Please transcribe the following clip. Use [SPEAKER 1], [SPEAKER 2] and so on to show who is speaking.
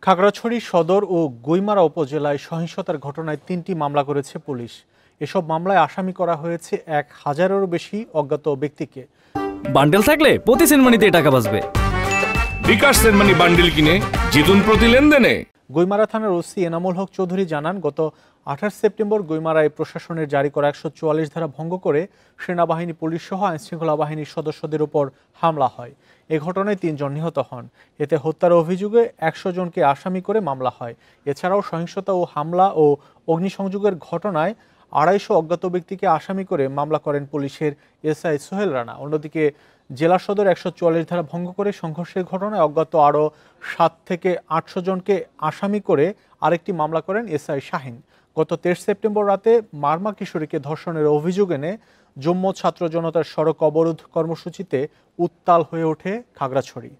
[SPEAKER 1] খাগড়াছড়ি সদর ও গুইমারা উপজেলায় সহিংসতার ঘটনায় ৩টি মামলা করেছে পুলিশ। এসব মামলায় আসামি করা হয়েছে ১,০০০-এরও বেশি অজ্ঞাত ব্যক্তিকে।
[SPEAKER 2] বান্ডেল থাকলে প্রতি সেনমানিতে টাকা বাঁচবে।
[SPEAKER 3] বিকাশ সেনমানি বান্ডেল কিনে জিতুন প্রতি লেনদেনে।
[SPEAKER 1] গুইমারা থানার ওসি এনামুল হক চৌধুরী জানান, গত ২৮ সেপ্টেম্বর গুইমারায় প্রশাসনের জারি করা ১৪৪ ধারা ভঙ্গ করে সেনাবাহিনী, পুলিশ সহ আইনশৃঙ্খলা বাহিনীর সদস্যদের উপর হামলা হয়। এ ঘটনায় ৩ জন নিহত হন। এতে হত্যার অভিযোগে ১০০ জনকে আসামি করে মামলা হয়। এছাড়াও সহিংসতা ও হামলা ও অগ্নিসংযোগের ঘটনায় ২৫০ অজ্ঞাত ব্যক্তিকে আসামি করে মামলা করেন পুলিশের এসআই সোহেল রানা। অন্যদিকে জেলা সদর ১৪৪ ধারা ভঙ্গ করে সংঘর্ষের ঘটনায় অজ্ঞাত আরও ৭ থেকে ৮০০ জনকে আসামি করে আরেকটি মামলা করেন এসআই শাহিন। গত ২৩ সেপ্টেম্বর রাতে মারমা কিশোরীকে ধর্ষণের অভিযোগ এনে যুগ্ম ছাত্র জনতার সড়ক অবরোধ কর্মসূচিতে উত্তাল হয়ে ওঠে খাগড়াছড়ি।